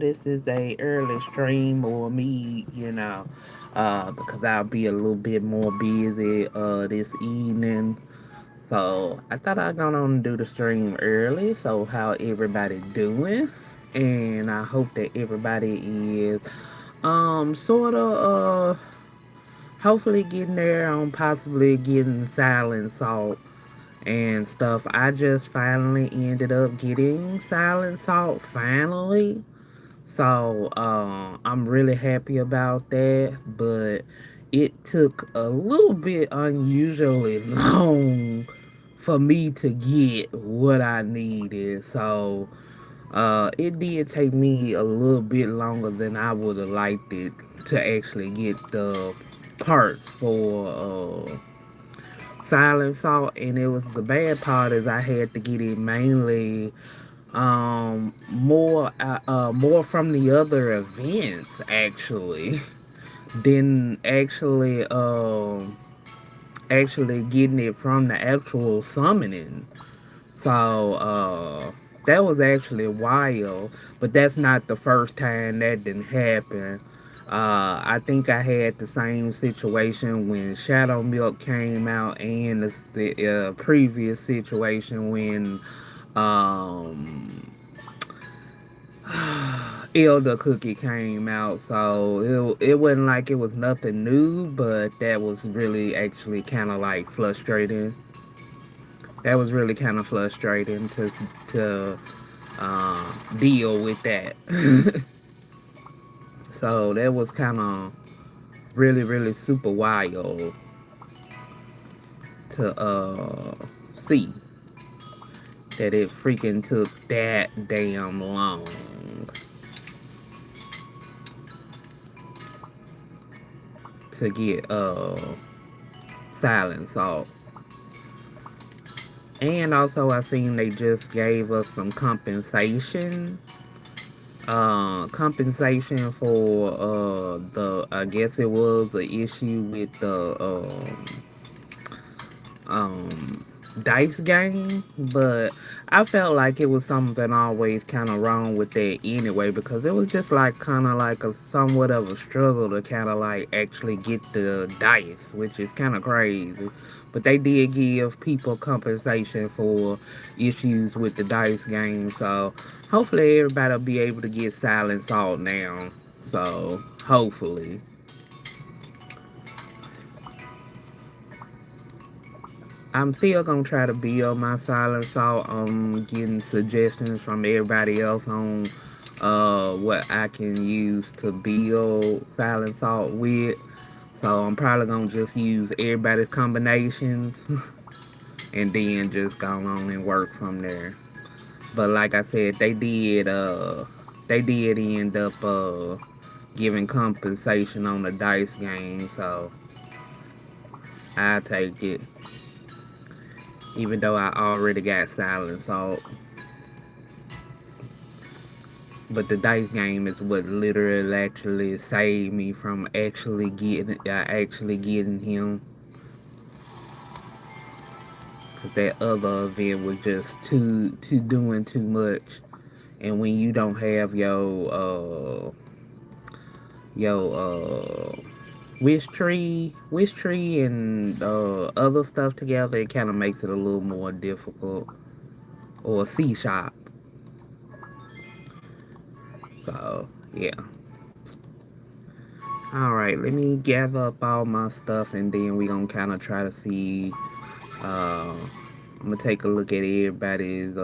this is a early stream or me, because I'll be a little bit more busy this evening. So I thought I'd go on and do the stream early. So how everybody doing? And I hope that everybody is sort of hopefully getting there on possibly getting silent salt and stuff. I just finally ended up getting silent salt finally. So I'm really happy about that, but it took a little bit unusually long for me to get what I needed. So it did take me a little bit longer than I would have liked it to actually get the parts for silent salt, and it was the bad part is I had to get it mainly more from the other events actually than actually getting it from the actual summoning. So that was actually wild, but that's not the first time that didn't happen. I think I had the same situation when Shadow Milk came out, and the previous situation when um, Elder Cookie came out. So it wasn't like it was nothing new, but that was really actually kind of like frustrating. That was really kind of frustrating to deal with that. So that was kind of really super wild to see that it freaking took that damn long to get Silent Salt. And also I seen they just gave us some compensation for the I guess it was an issue with the um dice game, but I felt like it was something always kind of wrong with that anyway, because it was just like kind of like a somewhat of a struggle to kind of like actually get the dice, which is kind of crazy. But they did give people compensation for issues with the dice game, so hopefully everybody will be able to get Silent Salt now. So hopefully. I'm still gonna try to build my silent salt. Getting suggestions from everybody else on what I can use to build silent salt with. So I'm probably gonna just use everybody's combinations and then just go on and work from there. But like I said, they did end up giving compensation on the dice game, so I take it. Even though I already got silent salt. But the dice game is what literally actually saved me from actually getting him. Cause that other event was just too doing too much. And when you don't have your wish tree and other stuff together, it kind of makes it a little more difficult. Or C shop. So yeah. All right, let me gather up all my stuff, and then we gonna kind of try to see. I'm gonna take a look at everybody's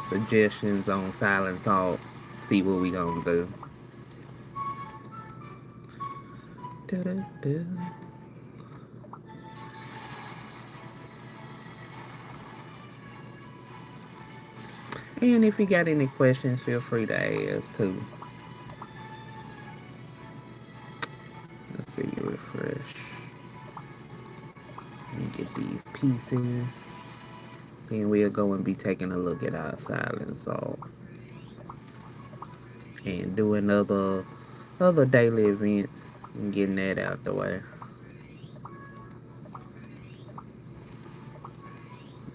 suggestions on Silent Salt. See what we gonna do. Do-do-do. And if you got any questions, feel free to ask too. Let's see, refresh. Let me get these pieces. Then we'll go and be taking a look at our Silent Salt and doing other daily events and getting that out the way.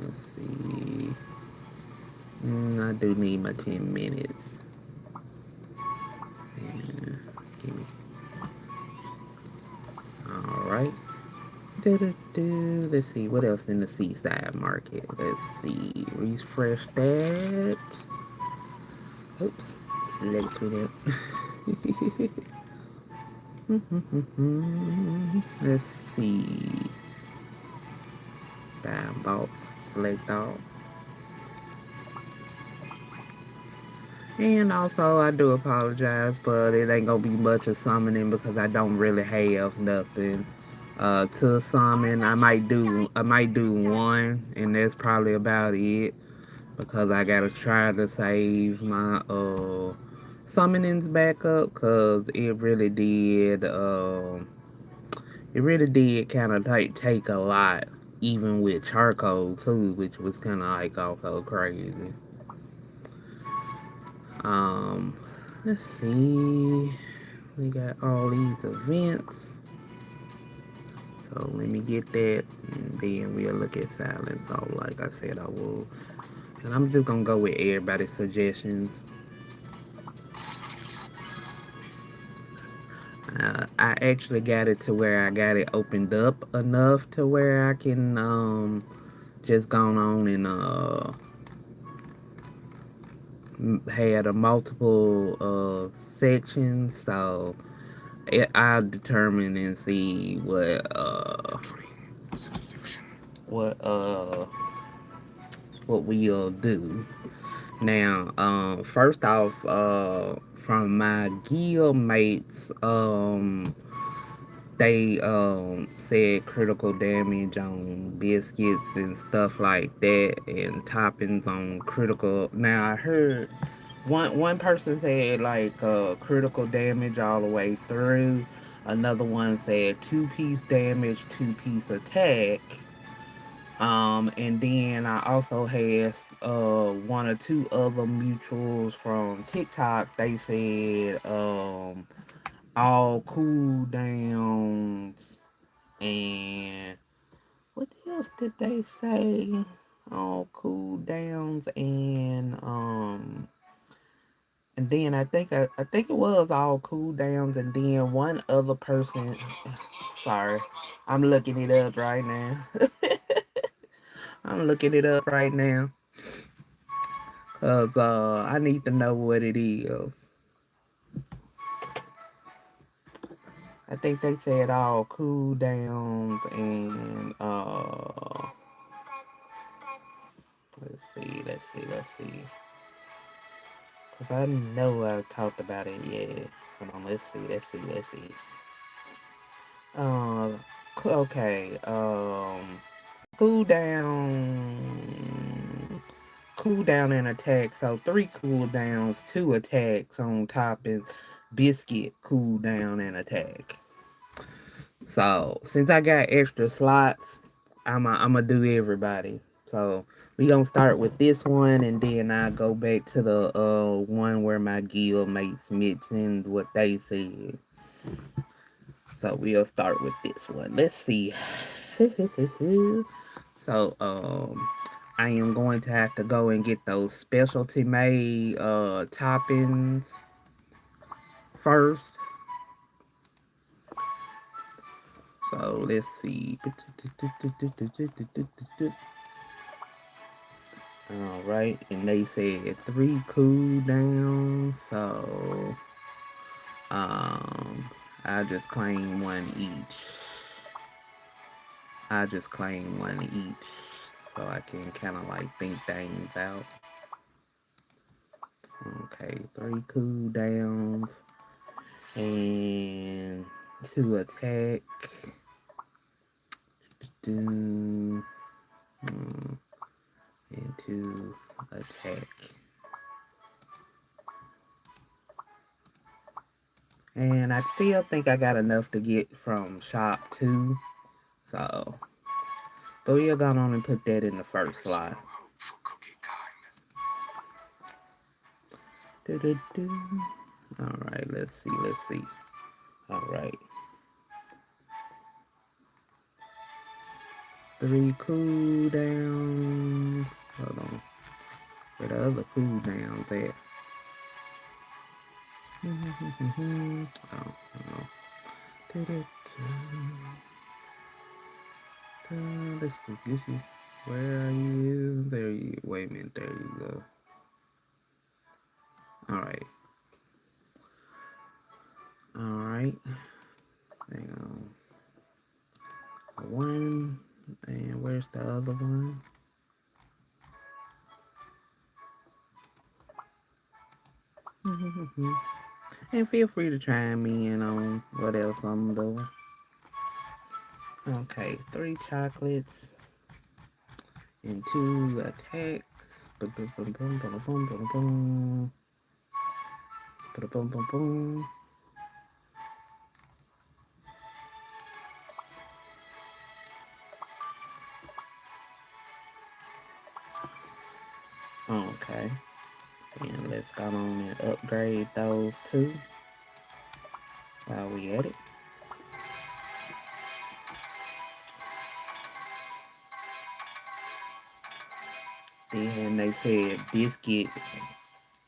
Let's see. I do need my 10 minutes. Let's see what else in the seaside market. Let's see. Refresh that. Oops. Let's with it. Let's see. Down bought. Select all. And also, I do apologize, but it ain't gonna be much of summoning because I don't really have nothing to summon. I might do one, and that's probably about it because I gotta try to save my summonings back up because it really did kind of take a lot, even with charcoal too, which was kind of like also crazy. Um, let's see. We got all these events. So let me get that, and then we'll look at silence. So like I said, I will, and I'm just gonna go with everybody's suggestions. I actually got it to where I got it opened up enough to where I can just go on and had a multiple sections. So I'll determine and see what what we'll do. Now, first off, from my guild mates, they said critical damage on biscuits and stuff like that, and toppings on critical. Now I heard one person said like critical damage all the way through. Another one said two-piece damage, two-piece attack. And then I also had one or two other mutuals from TikTok. They said all cooldowns and what else did they say? All cooldowns and then I think it was all cooldowns and then one other person. Sorry, I'm looking it up right now. I'm looking it up right now. Cause I need to know what it is. I think they said all cooldowns and let's see. Cause I know I talked about it. Yeah. Hold on. Let's see. Uh, okay. Cooldown. Cooldown and attack. So three cooldowns, two attacks on top is biscuit cooldown and attack. So since I got extra slots, I'm do everybody. So we gonna start with this one, and then I go back to the one where my guild mates mentioned what they said. So we'll start with this one. Let's see. So I am going to have to go and get those specialty made toppings first. So let's see. All right, and they said three cooldowns, so um, I just claim one each. I just claim one each, so I can kind of like think things out. Okay, three cooldowns and two attack. Do and two attack. And I still think I got enough to get from shop two. So, but we're going on and put that in the first slot. Do-do-do. All right, let's see. All right. Three cooldowns. Hold on. Where the other cooldowns at? Oh, no. Let's see. Where are you? There you. Wait a minute. There you go. All right. All right. Hang on. One. And where's the other one? And feel free to chime me in on what else I'm doing. Okay, 3 chocolates and 2 attacks. Boom, boom, boom, boom, boom, boom, boom, boom. Boom, boom, boom, boom. Okay, and let's go on and upgrade those two while we at it. Then they said biscuit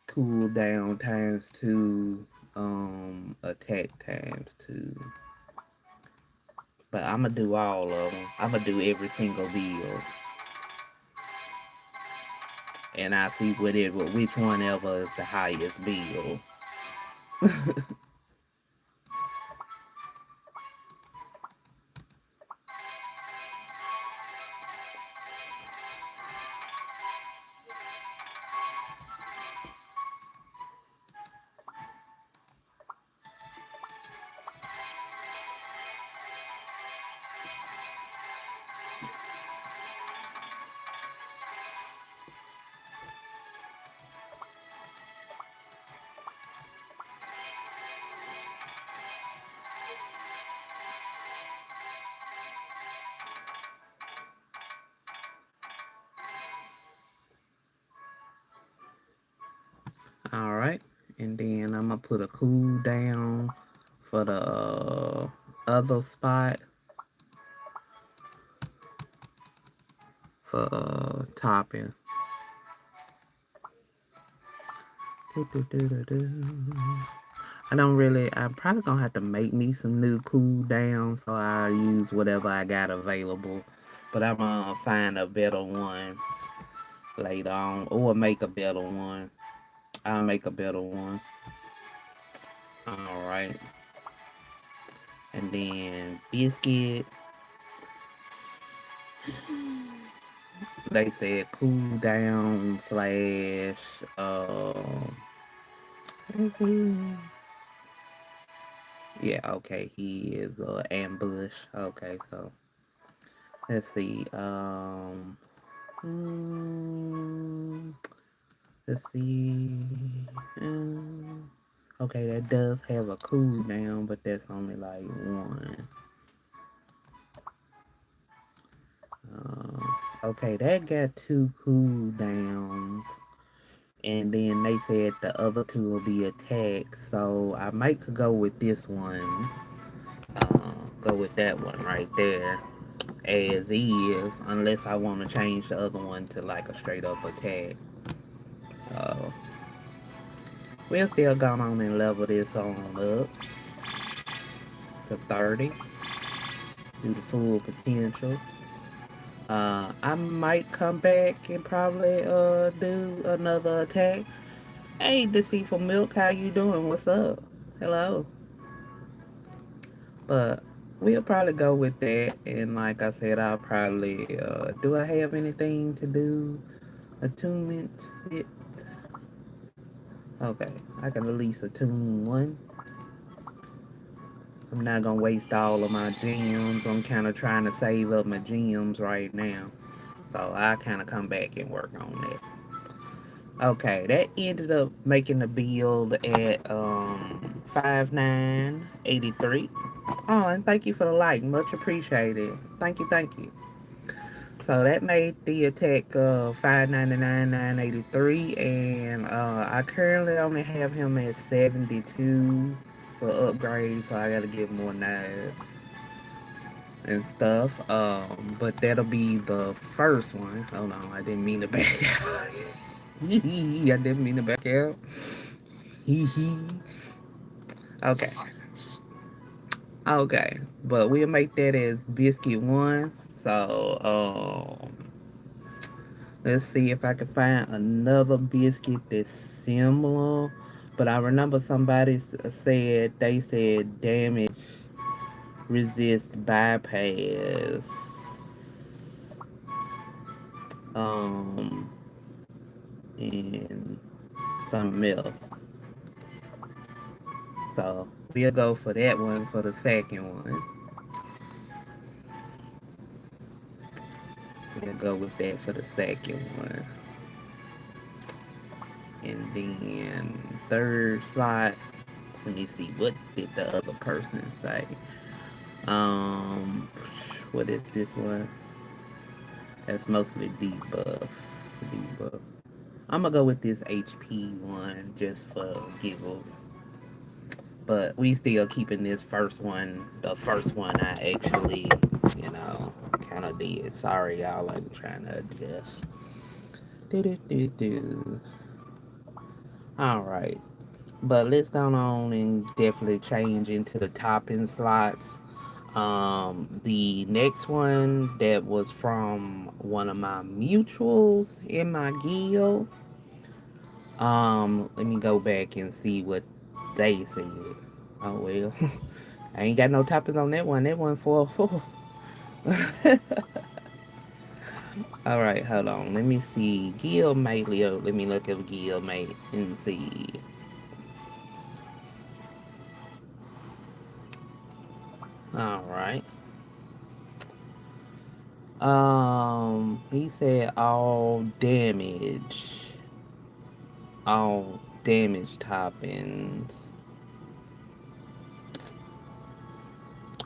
cooldown times 2, attack times 2. But I'm gonna do all of them. I'm gonna do every single build, and I see which one ever is the highest build. All right, and then I'm gonna put a cooldown for the other spot for topping. I'm probably gonna have to make me some new cooldowns, so I use whatever I got available. But I'm gonna find a better one later on, or make a better one. I'll make a better one. All right, and then biscuit. They said cooldown slash. Is he? Yeah. Okay. He is ambush. Okay. So let's see. Hmm, let's see. Um, okay, that does have a cooldown, but that's only like one. Okay, that got 2 cooldowns, and then they said the other 2 will be attacks. So I might could go with this one. Go with that one right there as is, unless I want to change the other one to like a straight up attack. So we'll still go on and level this on up to 30, do the full potential. I might come back and probably do another attack. Hey, Deceitful Milk, how you doing? What's up? Hello. But we'll probably go with that. And like I said, I'll probably do I have anything to do attunement with? Okay, I can at least attune one. I'm not gonna waste all of my gems. I'm kind of trying to save up my gems right now. So I kind of come back and work on that. Okay, that ended up making the build at 5983. Oh, and thank you for the like, much appreciated. Thank you, thank you. So that made the attack 599,983, and I currently only have him at 72 for upgrades, so I gotta get more knives and stuff. But that'll be the first one. Hold on, I didn't mean to back out. I didn't mean to back out. Hee hee. Okay. Okay. But we'll make that as biscuit 1. So, let's see if I can find another biscuit that's similar. But I remember somebody said, they said damage resist bypass. Um, and something else. So we'll go for that one for the second one. We'll go with that for the second one. And then third slot, let me see, what did the other person say? Um, what is this one? That's mostly debuff. Debuff. I'm gonna go with this HP one just for giggles. But we still keeping this first one, the first one I actually, you know, kind of did. Sorry, y'all, I'm trying to adjust. Do do do do. All right, but let's go on and definitely change into the topping slots. The next one that was from one of my mutuals in my guild. Let me go back and see what they said. Oh well, I ain't got no toppings on that one. That one 404. All right, hold on. Let me see. Guildmate Leo. Let me look at Guildmate and see. All right. He said all damage toppings.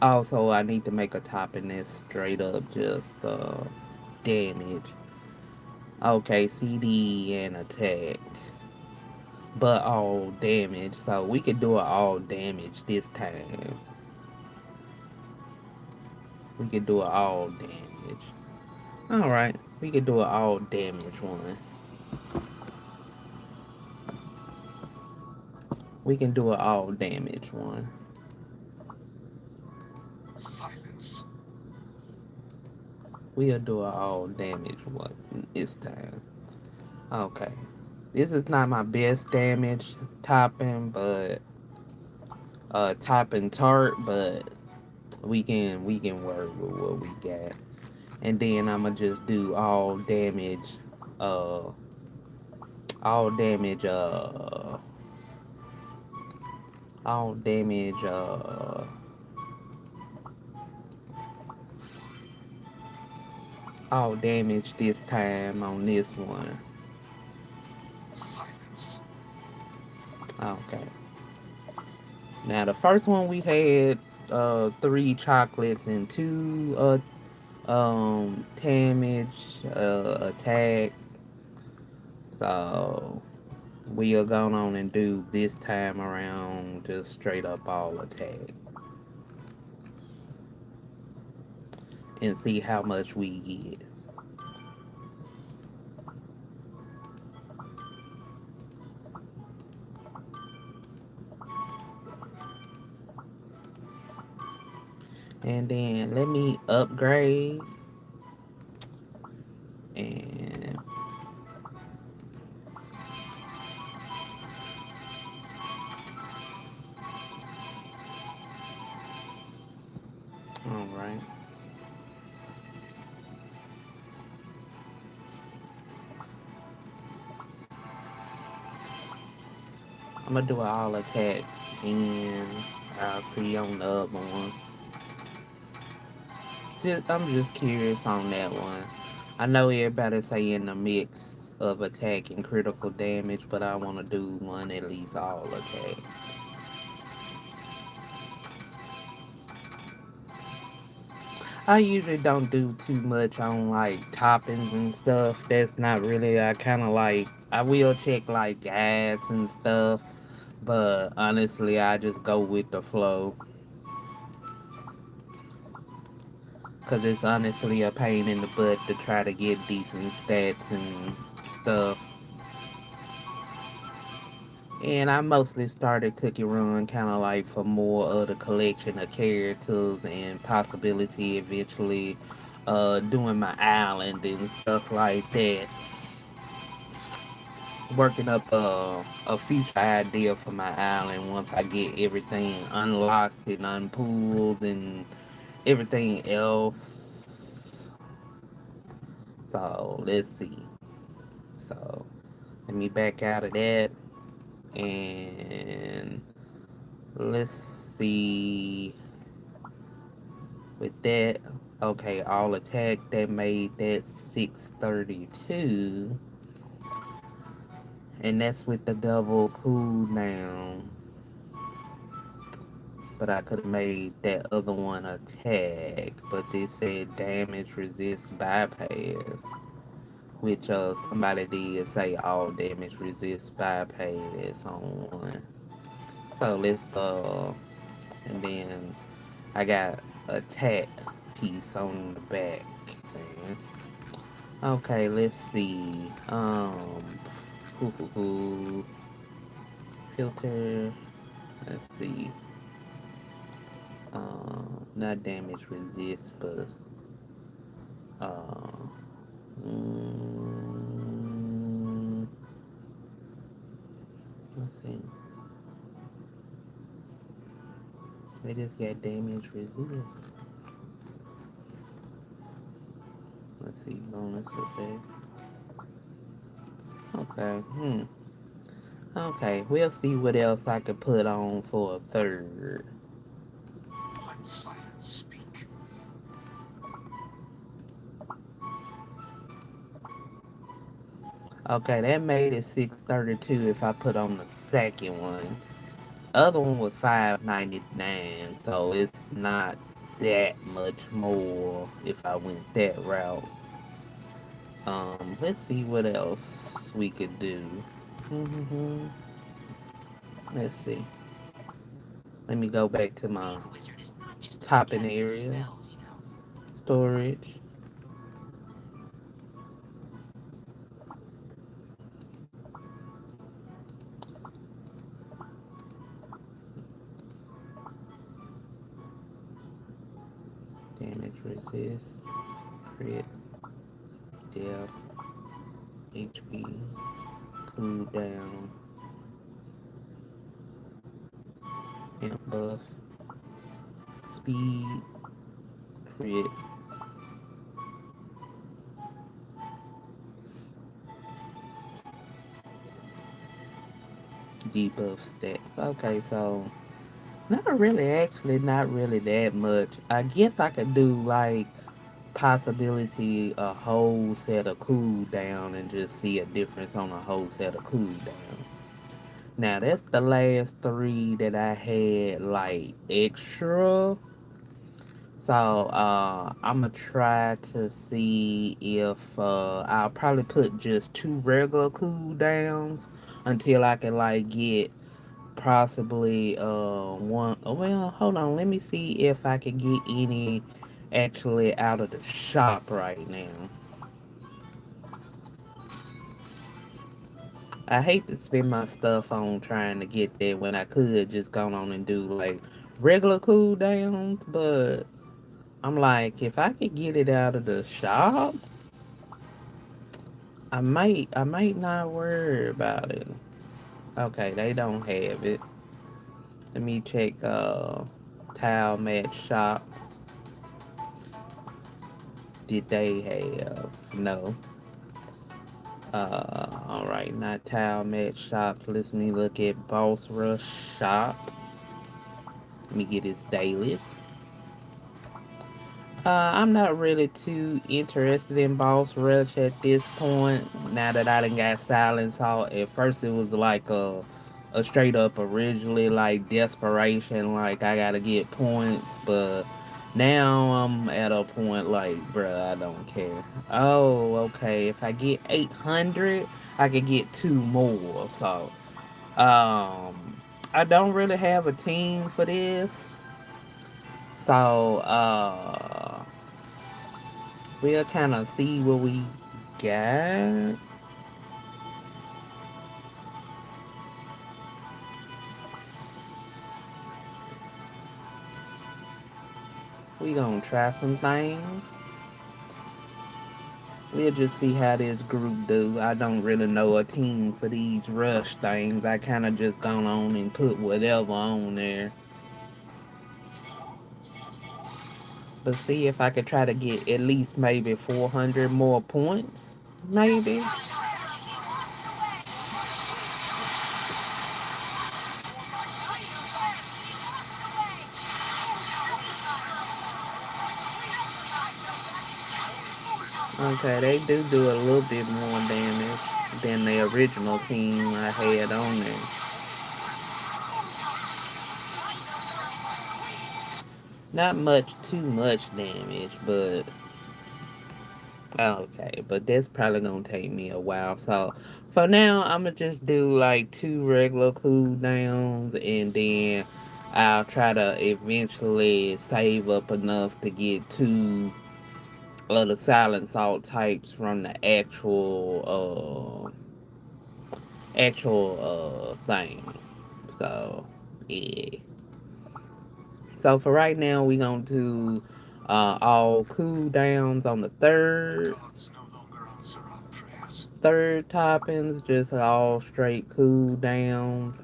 Also, I need to make a topping that's straight up just damage. Okay, CD and attack, but all damage. So we could do it all damage this time. We could do it all damage. All right, we could do it all damage one. We can do it all damage one. Silence. We'll do it all damage one this time. Okay. This is not my best damage topping, but topping tart, but we can work with what we got. And then I'ma just do uh all damage all damage all damage this time on this one. Silence. Okay. Now the first one we had 3 chocolates and 2 damage attack. So we'll go on and do this time around just straight up all attack and see how much we get. And then let me upgrade and all right. I'm gonna do an all attack and I'll see on the other one. I'm just curious on that one. I know everybody saying a mix of attack and critical damage, but I want to do one at least all attack. I usually don't do too much on like toppings and stuff. That's not really, I kind of like, I will check like ads and stuff, but honestly, I just go with the flow because it's honestly a pain in the butt to try to get decent stats and stuff. And I mostly started Cookie Run kind of like for more of the collection of characters and possibility eventually doing my island and stuff like that. Working up a future idea for my island once I get everything unlocked and unpulled and everything else. So let's see. So let me back out of that and let's see with that. Okay, all attack that made that 632, and that's with the double cooldown. But I could have made that other one attack, but they said damage resist bypass, which somebody did say all damage resist bypass on one. So let's and then I got attack piece on the back. Man. Okay, let's see. Filter. Let's see. Not damage resist, but uh, mm, let's see. They just got damage resist. Let's see, bonus effect. Okay, Okay, we'll see what else I could put on for a third. Let silence speak. Okay, that made it 632 if I put on the second one. Other one was 599, so it's not that much more if I went that route. Let's see what else we could do. Let's see. Let me go back to my Being a wizard is not just about topping casting area. spells, you know. Storage. Damage resist. Crit. Death. HP. Cooldown. Amp buff. Speed. Crit. Debuff stats. Okay, so not really that much. I guess I could do like possibility a whole set of cooldown and just see a difference on a whole set of cooldown. Now that's the last three that I had like extra. So I'ma try to see if I'll probably put just two regular cooldowns until I can like get possibly one. Oh, well, hold on, let me see if I can get any actually out of the shop right now. I hate to spend my stuff on trying to get there when I could just go on and do like regular cooldowns, but I'm like, if I could get it out of the shop, I might not worry about it. Okay, they don't have it. Let me check tile match shop. Did they have? No. Alright, not tile match shop. Let me look at Boss Rush shop. Let me get his dailies. I'm not really too interested in Boss Rush at this point. Now that I done got Silence out, at first it was like a straight up originally like desperation, like I gotta get points, but now I'm at a point like, bruh, I don't care. Oh, okay. If I get 800, I can get two more. So, I don't really have a team for this. So, we'll kind of see what we got. We gonna try some things. We'll just see how this group do. I don't really know a team for these rush things. I kind of just gone on and put whatever on there. But see if I could try to get at least maybe 400 more points. Maybe. Okay, they do a little bit more damage than the original team I had on there. Not much, too much damage, but okay. But that's probably gonna take me a while. So for now, I'ma just do like two regular cooldowns, and then I'll try to eventually save up enough to get two of the silent salt types from the actual thing. So yeah. So for right now, we gonna do all cool downs on the third toppings, just all straight cool downs.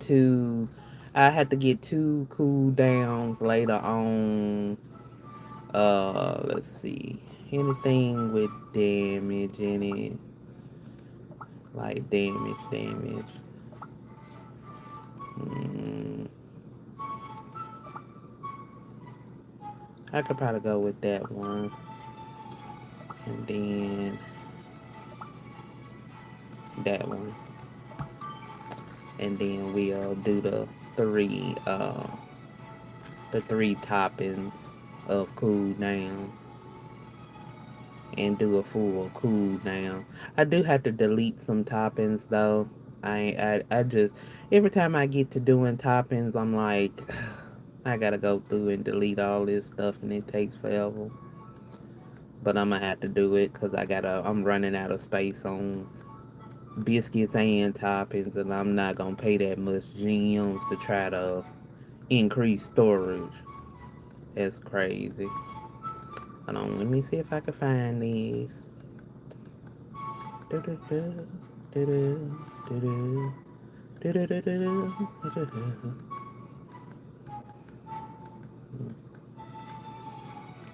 Two. I had to get two cool downs later on. Let's see. Anything with damage in it, like damage. Mm, I could probably go with that one, and then that one, and then we'll do three uh the three toppings of cool down and do a full cool down. I do have to delete some toppings though. I just every time I get to doing toppings, I'm like, I gotta go through and delete all this stuff, and it takes forever. But I'm gonna have to do it because I'm running out of space on biscuits and toppings, and I'm not gonna pay that much gems to try to increase storage. That's crazy. Hold on, let me see if I can find these.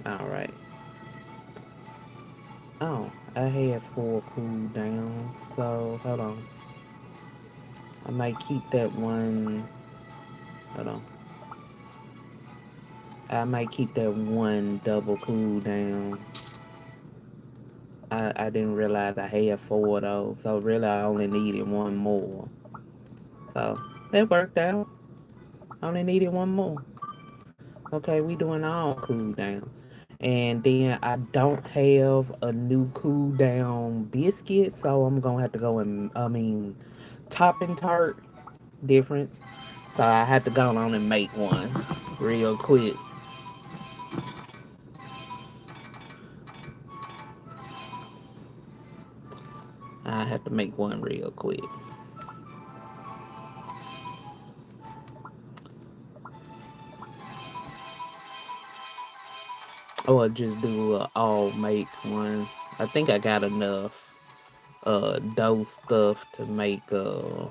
All right. Oh, I had four cooldowns, so hold on. I might keep that one. Hold on. I might keep that one double cooldown. I didn't realize I had four of those, so really I only needed one more. So that worked out. I only needed one more. Okay, we doing all cooldown. And then I don't have a new cooldown biscuit, so I'm gonna have to go and top and tart difference. So I had to go on and make one real quick. I had to make one real quick. Or just do a all make one. I think I got enough dough stuff to make that.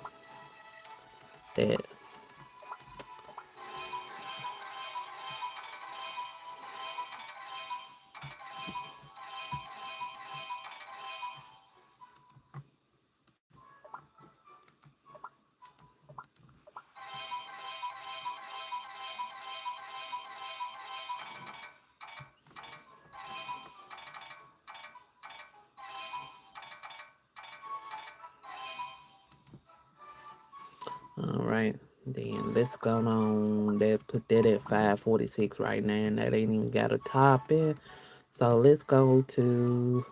All right. Then let's go on that put that at 546 right now, and that ain't even got a top in. So let's go to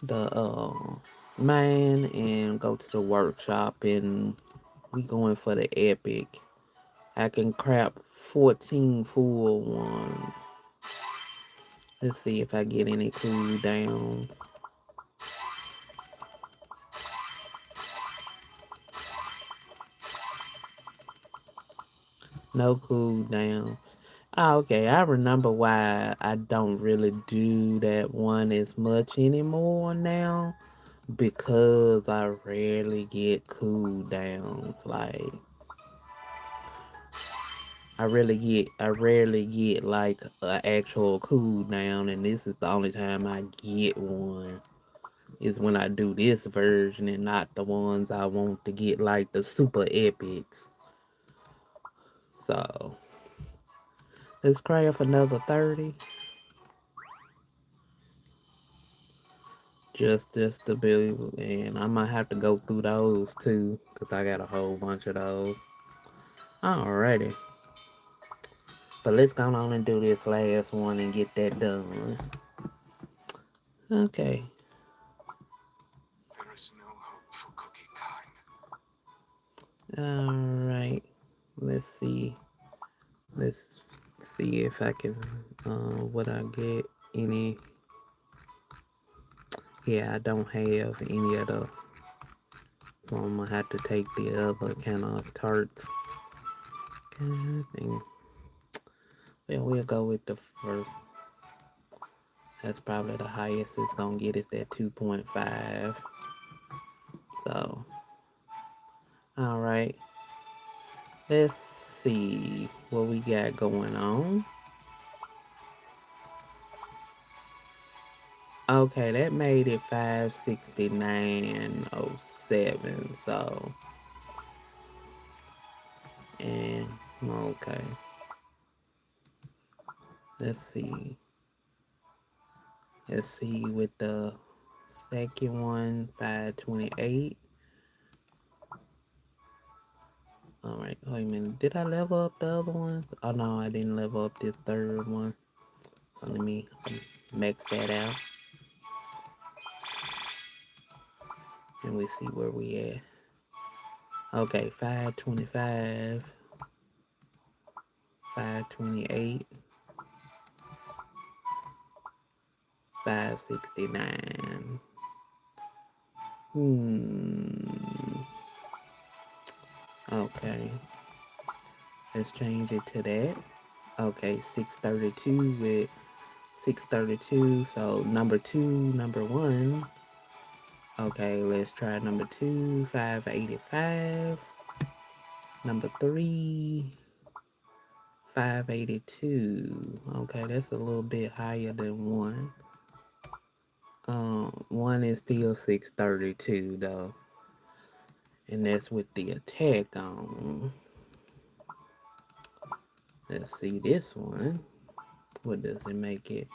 the mine and go to the workshop, and we going for the epic. I can crap 14 full ones. Let's see if I get any cooldowns. No cooldowns. Oh, okay, I remember why I don't really do that one as much anymore now because I rarely get cool downs. Like I rarely get like an actual cool down, and this is the only time I get one. Is when I do this version and not the ones I want to get like the super epics. So let's craft another 30. Just to be, and I might have to go through those too, because I got a whole bunch of those. Alrighty. But let's go on and do this last one and get that done. Okay. There is no hope for cookie kind. Alright. Let's see. Let's see if I can what I get any. Yeah, I don't have any of the, so I'm gonna have to take the other kind of tarts. God dang. Well, we'll go with the first. That's probably the highest it's gonna get is that 2.5. So, all right. Let's see what we got going on. Okay, that made it 569.07. So, and okay. Let's see. Let's see with the second one, 528. All right. Wait a minute. Did I level up the other ones? Oh no, I didn't level up this third one. So let me max that out, and we see where we at. Okay, 525, 528, 569. Hmm. Okay, let's change it to that. Okay, 632 with 632. So number two, number one. Okay, let's try number two, 585. Number three, 582. Okay, that's a little bit higher than one. One is still 632 though, and that's with the attack on. Let's see this one. What does it make it?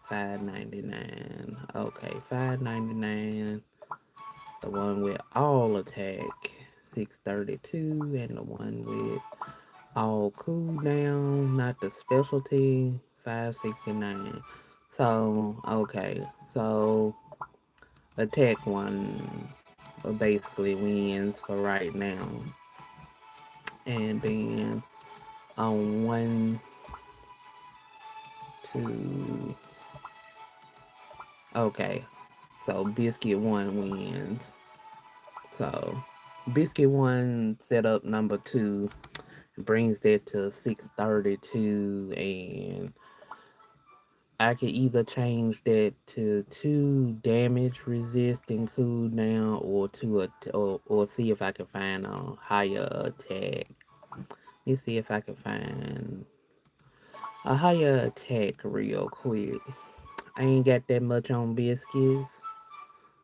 599. Okay, 599. The one with all attack, 632, and the one with all cooldown, not the specialty, 569. So, okay, so attack one basically wins for right now. And then on one, two, okay, so Biscuit one wins. So Biscuit one set up number two brings that to 632, and I could either change that to two damage resisting cooldown or or see if I can find a higher attack. Let's see if I can find a higher attack real quick. I ain't got that much on biscuits.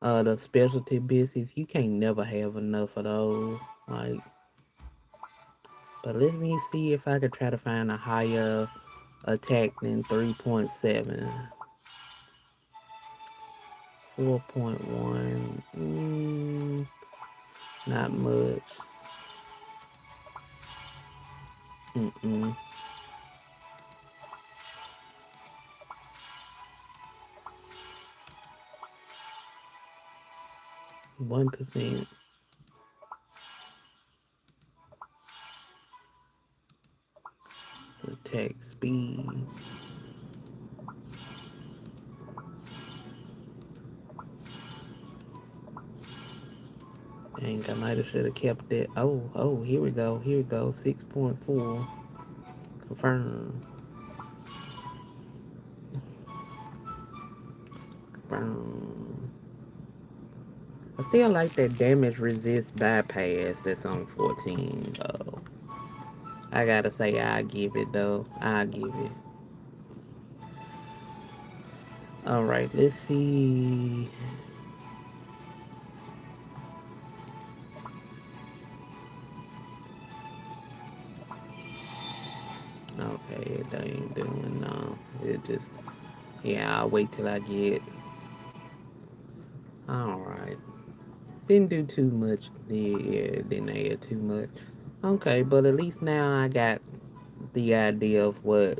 The specialty biscuits, you can't never have enough of those. Like, but let me see if I could try to find a higher attack than 3.7. 4.1. Not much. Mm-mm. 1%. Attack speed. Dang, I might have should have kept that. Oh, here we go. Here we go. 6.4. Confirm. Boom. I still like that damage resist bypass that's on 14 though. I gotta say I give it though. I give it. Alright, let's see. Okay, it ain't doing no. It just yeah, I'll wait till I get alright. Didn't do too much. Yeah, didn't add too much. Okay, but at least now I got the idea of what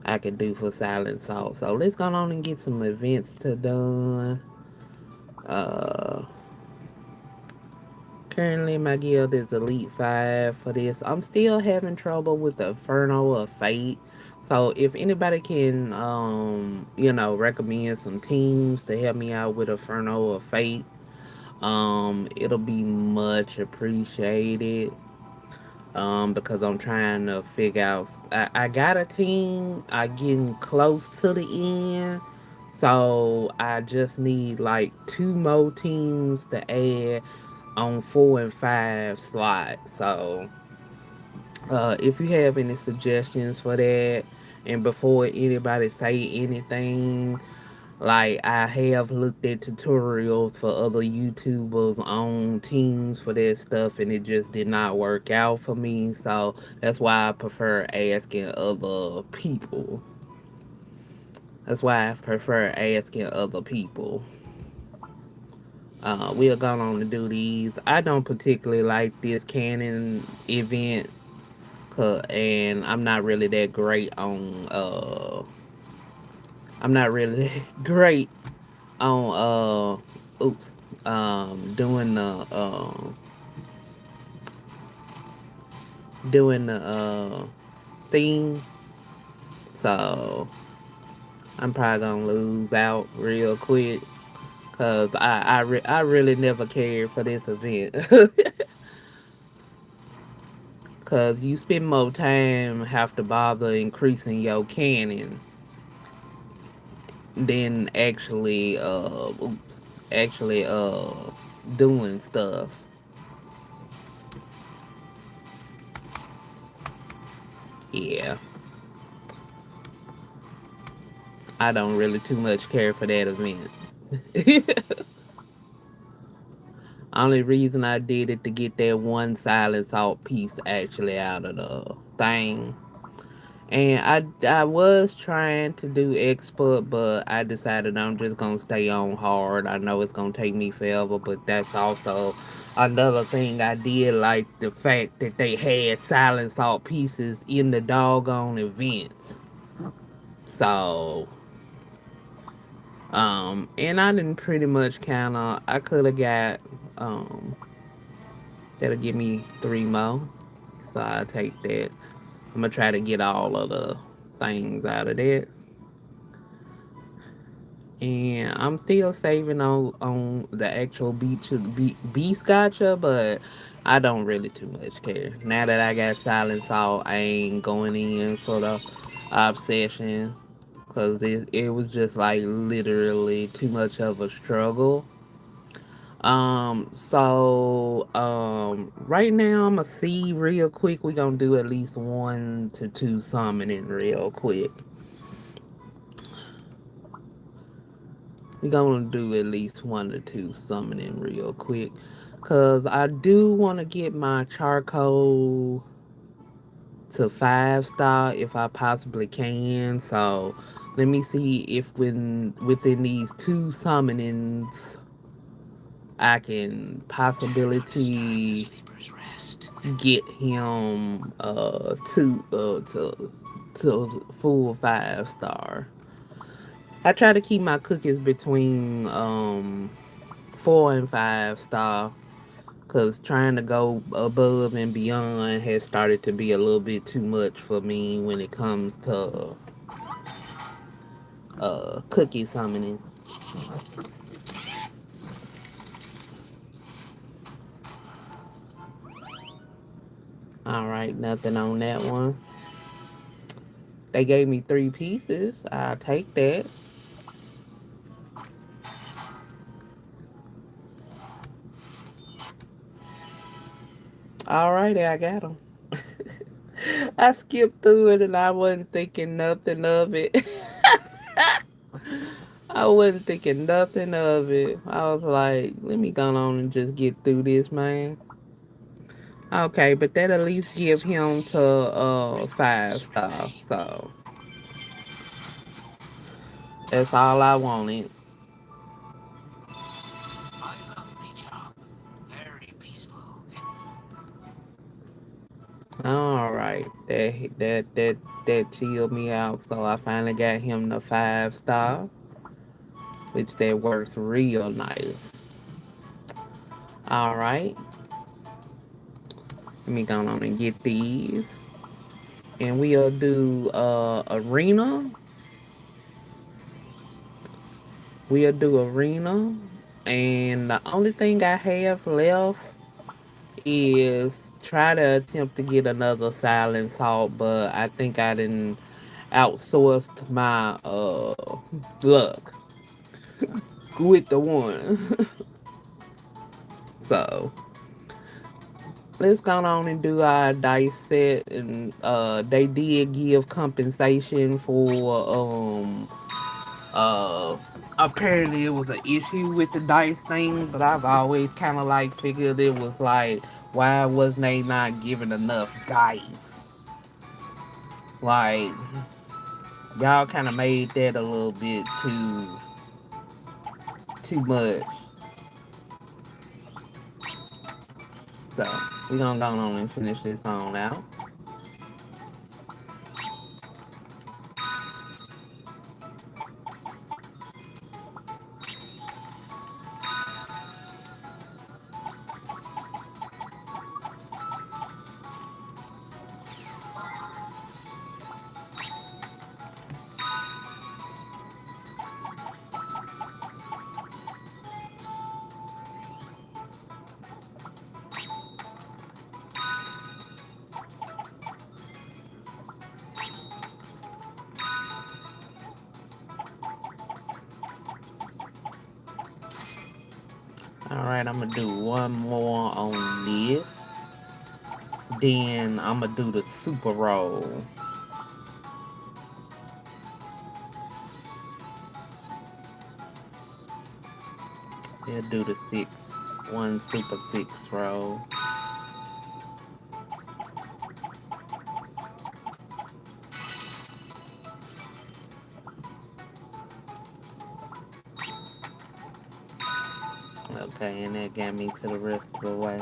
I could do for Silent Salt. So let's go on and get some events to done. Uh, Currently my guild is Elite 5 for this. I'm still having trouble with the Inferno of Fate. So if anybody can, recommend some teams to help me out with Inferno of Fate, it'll be much appreciated. Because I'm trying to figure out. I got a team. I getting close to the end, so I just need like two more teams to add on 4 and 5 slots. So, if you have any suggestions for that, and before anybody say anything, like I have looked at tutorials for other YouTubers on teams for that stuff and it just did not work out for me. So that's why I prefer asking other people. That's why I prefer asking other people. We're going on to do these. I don't particularly like this canon event, and I'm not really that great on. I'm not really that great on oops doing the theme, so I'm probably gonna lose out real quick because I really never cared for this event. Because you spend more time have to bother increasing your cannon than actually doing stuff. Yeah, I don't really too much care for that event. Only reason I did it to get that one silent salt piece actually out of the thing. And I was trying to do expert, but I decided I'm just gonna stay on hard. I know it's gonna take me forever, but that's also another thing I did like the fact that they had silent salt pieces in the doggone events. So and I didn't pretty much kinda I could have got um that'll give me 3 more. So I take that. I'm gonna try to get all of the things out of that. And I'm still saving on the actual beast gotcha, but I don't really too much care. Now that I got silent salt, I ain't going in for the obsession because it was just like literally too much of a struggle. Right now I'm gonna see real quick. We gonna do at least 1 to 2 summoning real quick. We gonna do at least 1 to 2 summoning real quick. Cause I do wanna get my charcoal to 5 star if I possibly can. So let me see if within these 2 summonings I can possibility get him to full 5 star. I try to keep my cookies between 4 and 5 star because trying to go above and beyond has started to be a little bit too much for me when it comes to cookie summoning. All right, nothing on that one. They gave me 3 pieces. I'll take that. Alrighty, I got him. I skipped through it and I wasn't thinking nothing of it. I wasn't thinking nothing of it. I was like, let me go on and just get through this, man. Okay, but that at least give him to 5 star. So that's all I wanted. My lovely job. Very peaceful. All right, that chilled me out. So I finally got him the 5 star, which that works real nice. All right, let me go on and get these, and we'll do arena. We'll do arena, and the only thing I have left is try to attempt to get another silent salt, but I think I didn't outsourced my luck with the one. So let's go on and do our dice set, and they did give compensation for uh apparently it was an issue with the dice thing, but I've always kind of like figured it was like, why wasn't they not giving enough dice? Like, y'all kind of made that a little bit too much. So we gonna go on and finish this on out. All right, I'm gonna do one more on this. Then I'm gonna do the super roll. We'll do the one super six roll. Okay, and that got me to the rest of the way.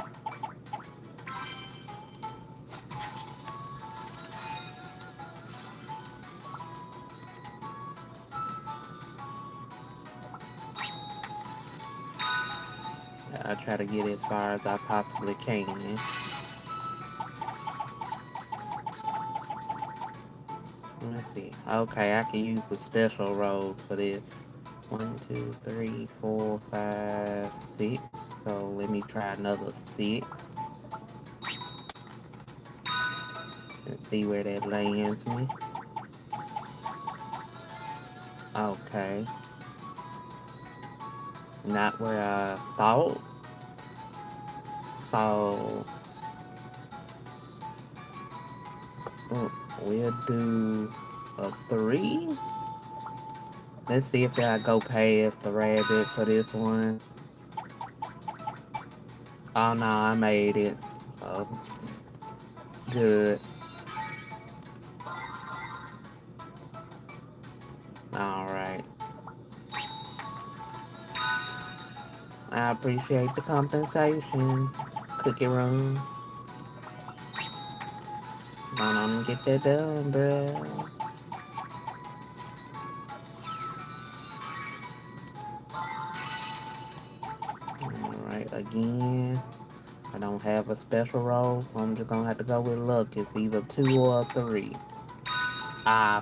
I try to get as far as I possibly can. Let's see. Okay, I can use the special rolls for this. One, two, three, 4, 5, 6. So let me try another 6 and see where that lands me. Okay, not where I thought. So mm, we'll do a 3. Let's see if I go past the rabbit for this one. Oh no, I made it. So good. All right. I appreciate the compensation. Cookie Run. Going on and get that done, bruh. Alright, again. I don't have a special roll, so I'm just gonna have to go with luck. It's either 2 or 3.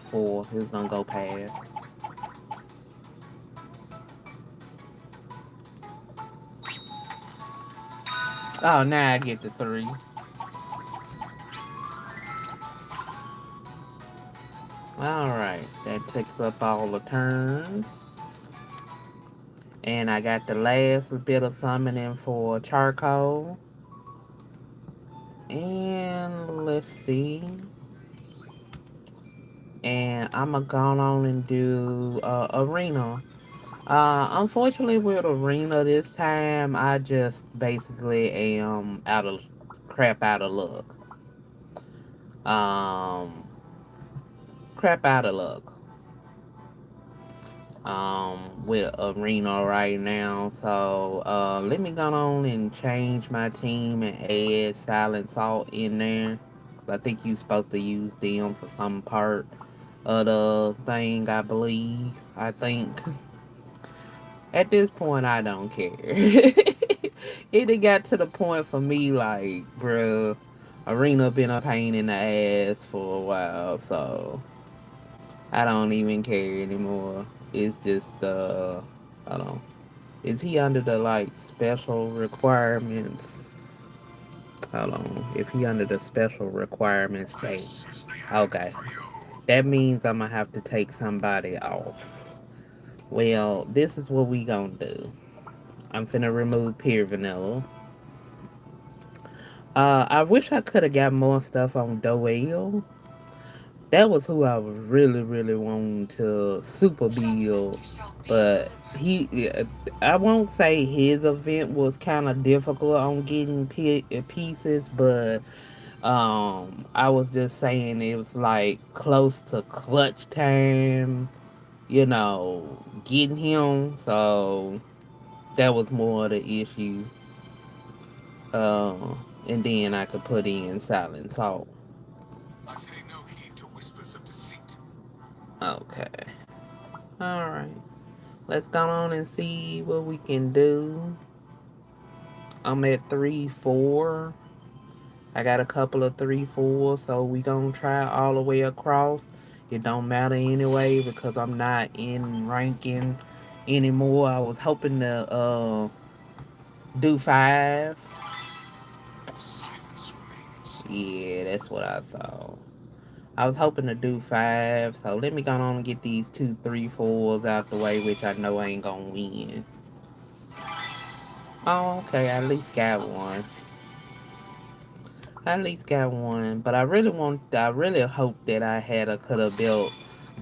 4 is gonna go past. Oh, now I get the 3. Alright, that takes up all the turns. And I got the last bit of summoning for charcoal. let's see. And I'm gonna go on and do arena. Unfortunately, with arena this time, I just basically am out of luck. Um, crap out of luck. With arena right now. So let me go on and change my team and add Silent Salt in there. 'Cause I think you're supposed to use them for some part of the thing, I believe. I think. At this point, I don't care. It done got to the point for me, like, bruh, arena been a pain in the ass for a while, so I don't even care anymore. It's just I don't. Is he under the like special requirements? Hold on. If he under the special requirements thing, This is the end okay. for you. That means I'm gonna have to take somebody off. Well, this is what we gonna do. I'm finna remove Pure Vanilla. I wish I could have got more stuff on Doel. That was who I was really, really wanting to super Judgment build. shall be But delivered. he, I won't say his event was kind of difficult on getting pieces, but I was just saying it was like close to clutch time, getting him. So that was more of the issue. And then I could put in Silent Salt. I pay no heed to whispers of deceit. Okay. All right. Let's go on and see what we can do. I'm at 3-4. I got a couple of 3-4, so we gonna try all the way across. It don't matter anyway because I'm not in ranking anymore. I was hoping to do 5. Silence remains. Yeah, that's what I thought. I was hoping to do 5, so let me go on and get these 2 3 4s out the way, which I know I ain't gonna win. Oh, okay, I at least Truth got one. uplifted. I at least got one, but I really hope that I had a could have built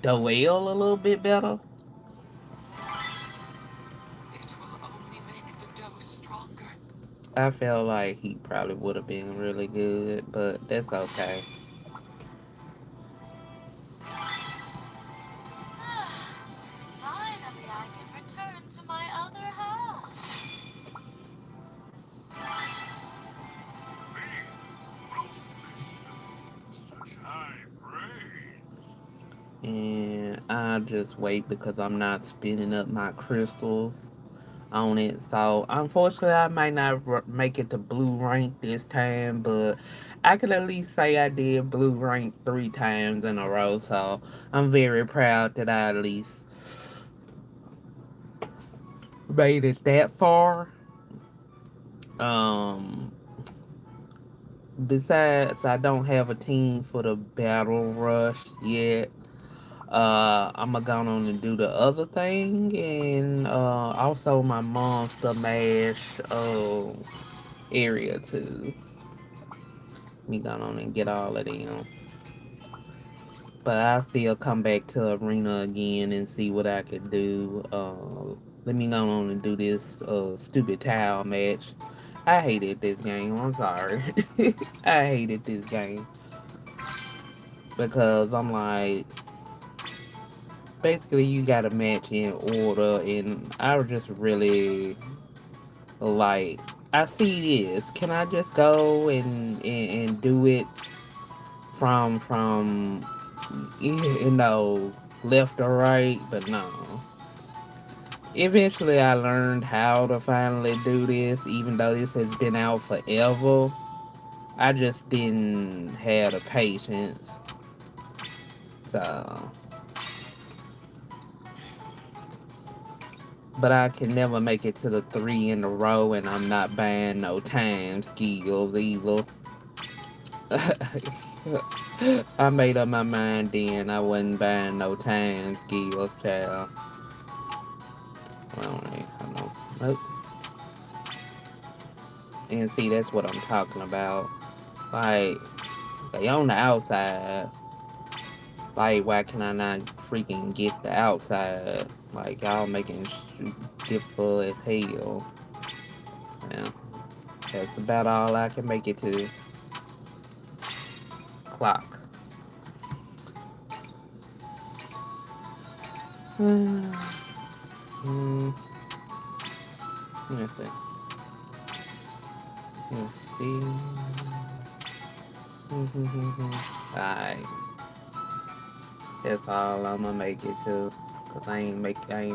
Doel a little bit better. It will only make the dough stronger. I felt like he probably would have been really good, but that's okay. Finally, I can return to my other half. Such high praise. And I'll just wait because I'm not spinning up my crystals on it. So unfortunately, I might not make it to blue rank this time, but I can at least say I did blue rank 3 times in a row. So I'm very proud that I at least made it that far. Um, Besides, I don't have a team for the battle rush yet. I'm gonna go on and do the other thing, and also my monster mash area too. Me go on and get all of them. But I still come back to arena again and see what I can do. Let me go on and do this stupid towel match. I hated this game. I'm sorry. I hated this game because I'm like, basically you got to match in order, and I was just really like, I see this. Can I just go and do it from left or right? But no. Eventually, I learned how to finally do this, even though this has been out forever. I just didn't have the patience. So, but I can never make it to the 3 in a row, and I'm not buying no time skills either. I made up my mind then I wasn't buying no time skills, child. Alright, hold on. Nope. And see, that's what I'm talking about. Like, They on the outside. Like, why can I not freaking get the outside? Like, y'all making difficult as hell. Yeah, that's about all I can make it to. Clock. Hmm. Let's see. Let's see. Alright. That's all I'm gonna make it to. Cause I ain't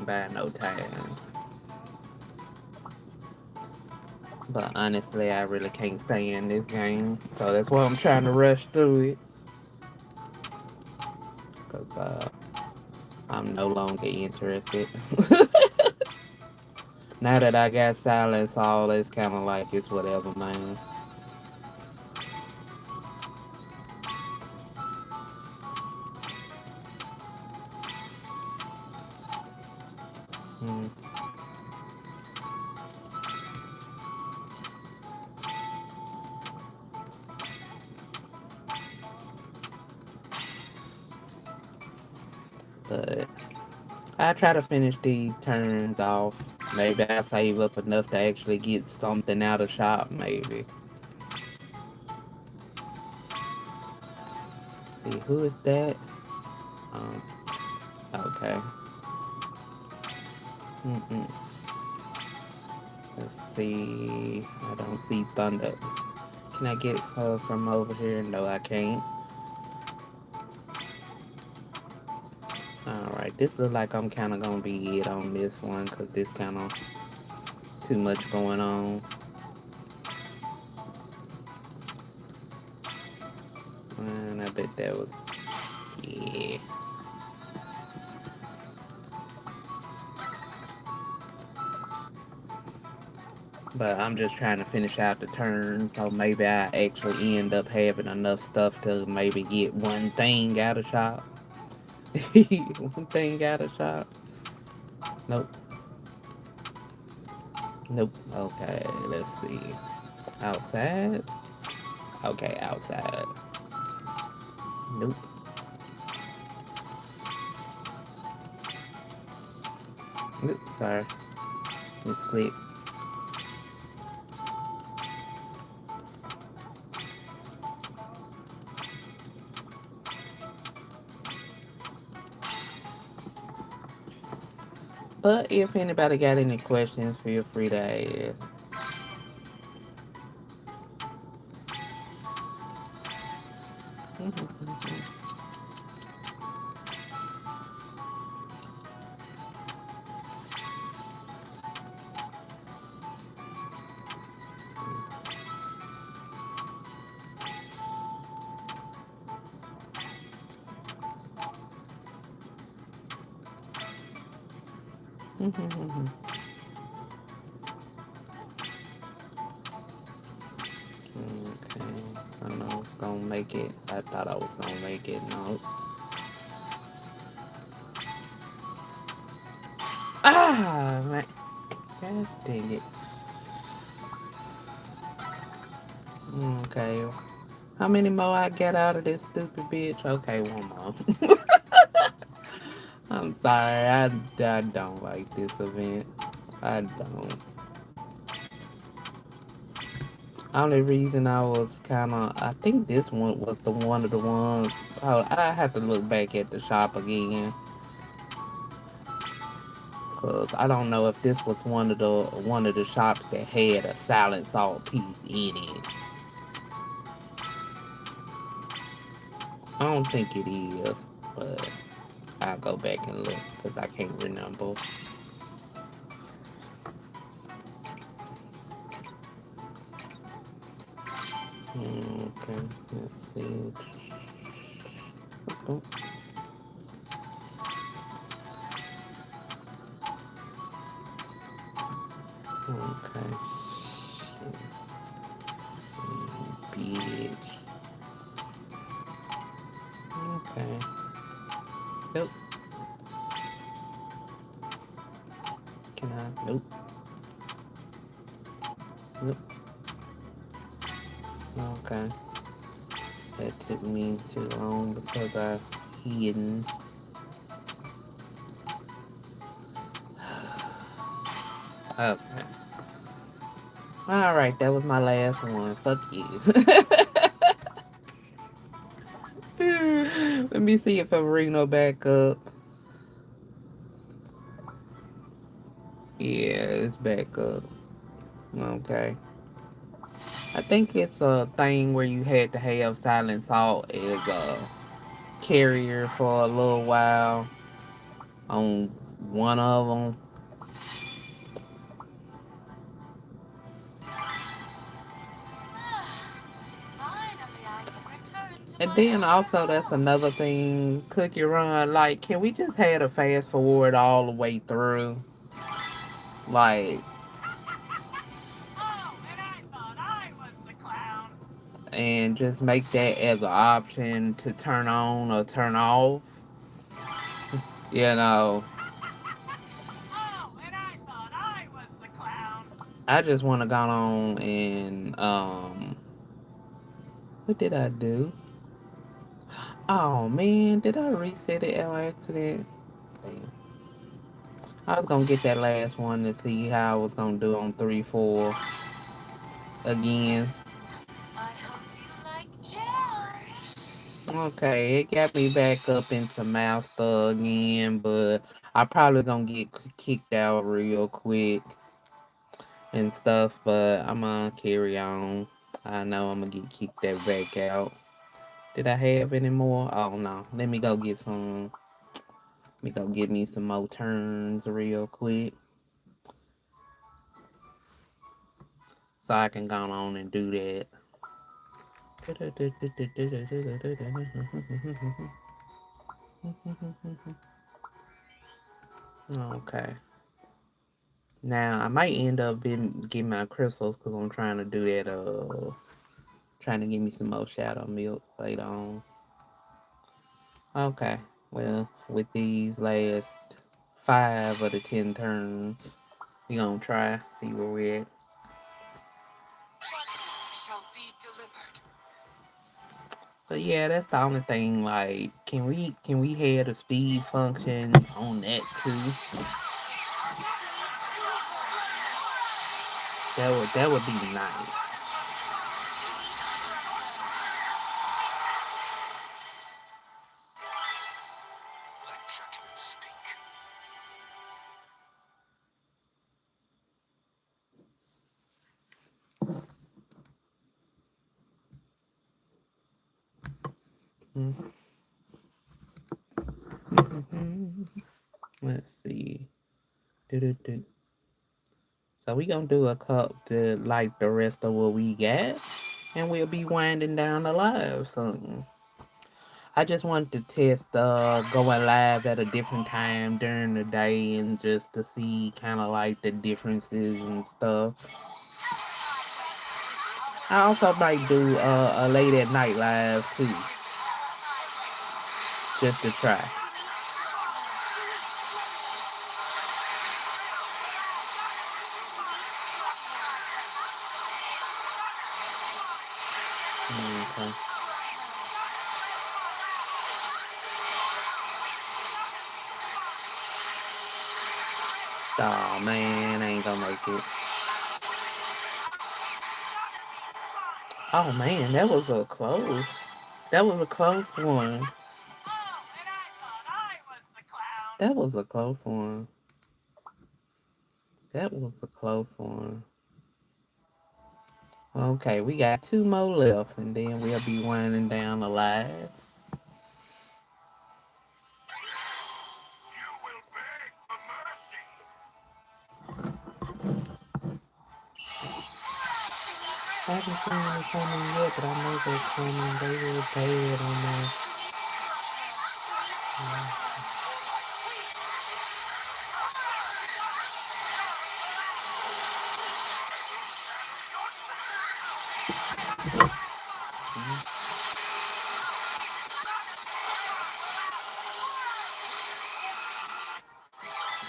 buying no times. But honestly, I really can't stay in this game. So that's why I'm trying to rush through it. Cause I'm no longer interested. Now that I got silence, all it's kind of like it's whatever, man. Mm. But I try to finish these turns off. Maybe I save up enough to actually get something out of shop, maybe. See, who is that? Um, okay. Mm-mm. Let's see. I don't see Thunder. Can I get her from over here? No, I can't. Alright, this looks like I'm kind of gonna be it on this one because this kind of too much going on. And I bet that was, yeah. But I'm just trying to finish out the turn, so maybe I actually end up having enough stuff to maybe get one thing out of shop. One thing out of shop. Nope. Nope. Okay, let's see. Outside? Okay, outside. Nope. Oops, sorry. Misclick. But if anybody got any questions, feel free to ask. Okay, I know I was gonna make it. I thought I was gonna make it. No. Ah, man. God dang it. Okay. How many more I get out of this stupid bitch? Okay, one more. I'm sorry. I don't like this event. I don't. Only reason I was kind of, I think this one was the one of the ones. Oh, I have to look back at the shop again, cause I don't know if this was one of the shops that had a silent salt piece in it. I don't think it is, but I'll go back and look because I can't remember. Okay, let's see. Oh, okay. Bitch. Okay. Nope. Can I? Nope. Nope. Okay. That took me too long because I hidden. Okay. Alright, that was my last one. Fuck you. Let me see if I bring no back up. Yeah, it's back up. Okay. I think it's a thing where you had to have Silent Salt as a carrier for a little while on one of them. Finally, I can return to And my then other also that's half. another thing, Cookie Run. Like, can we just have a fast forward all the way through? Like, Oh, and I thought I was the clown. and just make that as an option to turn on or turn off. You know, Oh, and I thought I was the clown. I just want to go on and what did I do? Oh man, did I reset it on accident? Damn. I was gonna get that last one to see how I was gonna do on 3-4 again. I hope you like gel. Okay, it got me back up into master again, but I probably gonna get kicked out real quick and stuff. But I'm gonna carry on. I know I'm gonna get kicked that back out. Did I have any more? Oh no. Let me go get some. Let me go get me some more turns real quick so I can go on and do that. Okay. Now I might end up getting my crystals because I'm trying to do that. Trying to get me some more shadow milk later on. Okay. Well, with these last 5 of the 10 turns, we gonna try see where we're at. Justice shall be delivered. But yeah, that's the only thing. Like, can we have a speed function on that too? That would be nice. Let judgment speak. Let's see. Do. So we gonna do a cup to like the rest of what we got, and we'll be winding down the live soon. I just wanted to test going live at a different time during the day and just to see kind of like the differences and stuff. I also might do a late at night live too, just to try. Okay. Oh man, I ain't gonna make it. Oh man, that was a close. That was a close one. Oh, and I thought I was the clown. That was a close one. That was a close one. Okay, we got two more left, and then we'll be winding down the live. You will beg for mercy. I haven't seen any coming yet, but I know they're coming. They were bad on my.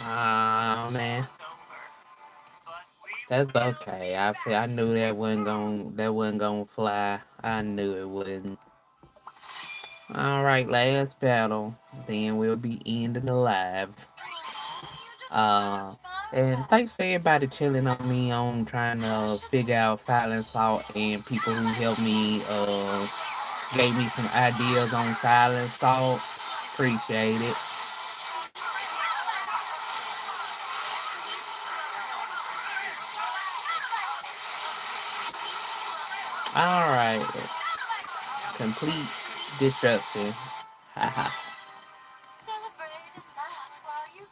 Ah man, But we that's will okay. I knew that wasn't gonna fly. I knew it wouldn't. All right, last battle. Then we'll be ending the live. You just Uh, sparked my and thanks for passion. everybody chilling on me on trying to figure out Silent Salt and people who helped me gave me some ideas on Silent Salt. Appreciate it. All right, complete destruction. Haha. Celebrate and laugh while you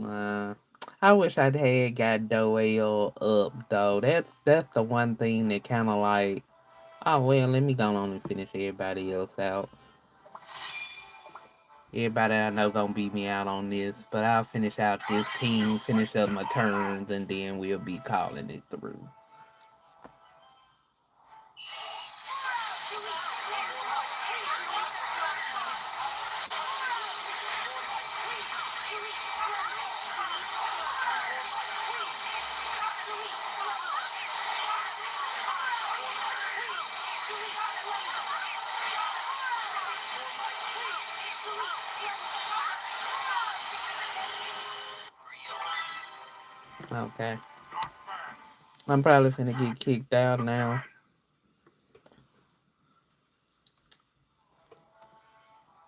can. uh, I wish I'd had got Doel up though. That's the one thing that kind of like. Oh well, let me go on and finish everybody else out. Everybody I know gonna beat me out on this, but I'll finish out this team, finish up my turns, and then we'll be calling it through. Okay. I'm probably finna get kicked out now.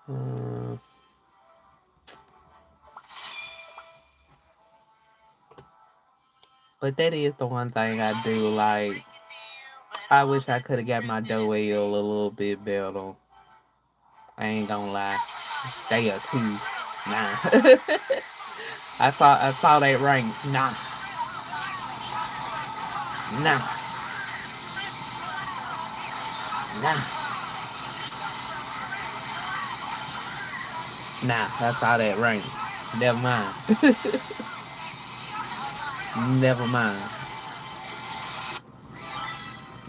Uh, but that is the one thing I do like. I wish I could have got my Doel a little bit better. I ain't gonna lie. They are too. Nah. I saw that rank. Nah. Nah. Nah. Nah. I saw that rank. Never mind. Never mind.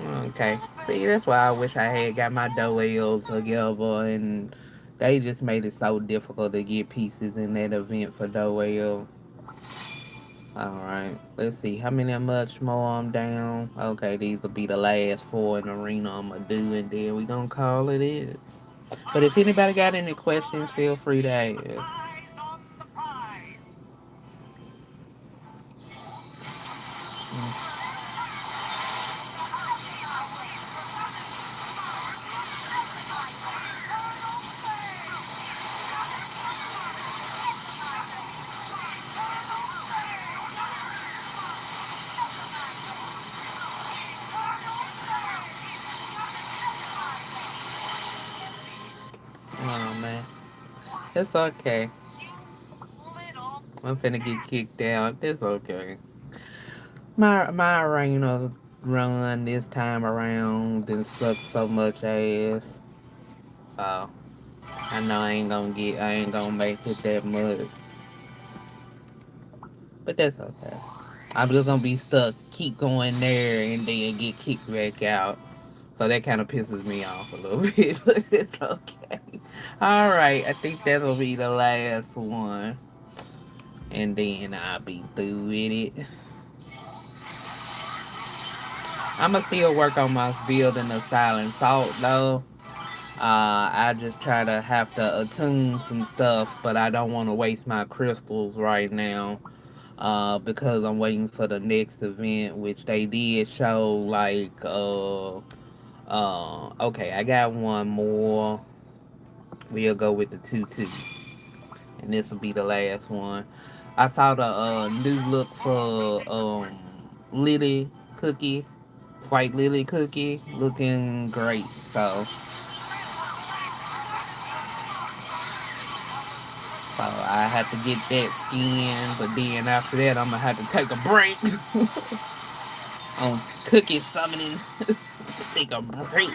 Okay. See, that's why I wish I had got my Doels together, and they just made it so difficult to get pieces in that event for Doel. Alright, let's see how many much more I'm down. Okay, these will be the last four in the arena I'm gonna do, and then we gonna call it is. But if anybody got any questions, feel free to ask. Eyes on the prize. Mm, oh man, it's okay. Little I'm finna get kicked out. It's okay. My arena run this time around didn't suck so much ass. So I know I ain't gonna make it that much. But that's okay. I'm just gonna be stuck, keep going there, and then get kicked back out. So that kind of pisses me off a little bit, but it's okay. All right, I think that'll be the last one, and then I'll be through with it. I'ma still work on my building the silent salt though. I just try to have to attune some stuff, but I don't want to waste my crystals right now. Because I'm waiting for the next event, which they did show like okay, I got one more. We'll go with the 2-2, and this will be the last one. I saw the new look for Lily Cookie, White Lily Cookie, looking great. So I had to get that skin, but then after that I'm gonna have to take a break on cookie summoning. Take a break.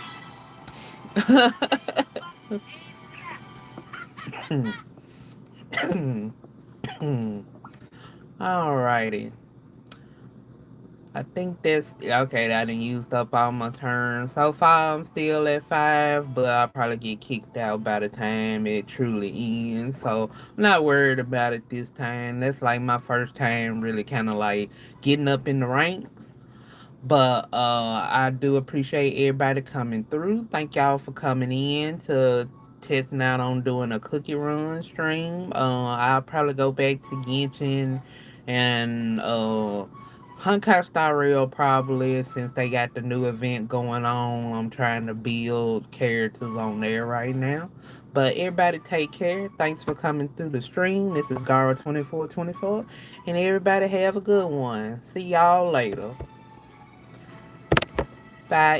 Alrighty. I think that's okay. I done used up all my turns. So far, I'm still at 5, but I'll probably get kicked out by the time it truly ends. So I'm not worried about it this time. That's like my first time really kind of like getting up in the ranks. But I do appreciate everybody coming through. Thank y'all for coming in to testing out on doing a cookie run stream. I'll probably go back to Genshin and Honkai Star Rail probably since they got the new event going on. I'm trying to build characters on there right now. But everybody take care. Thanks for coming through the stream. This is Garra2424. And everybody have a good one. See y'all later. Bye.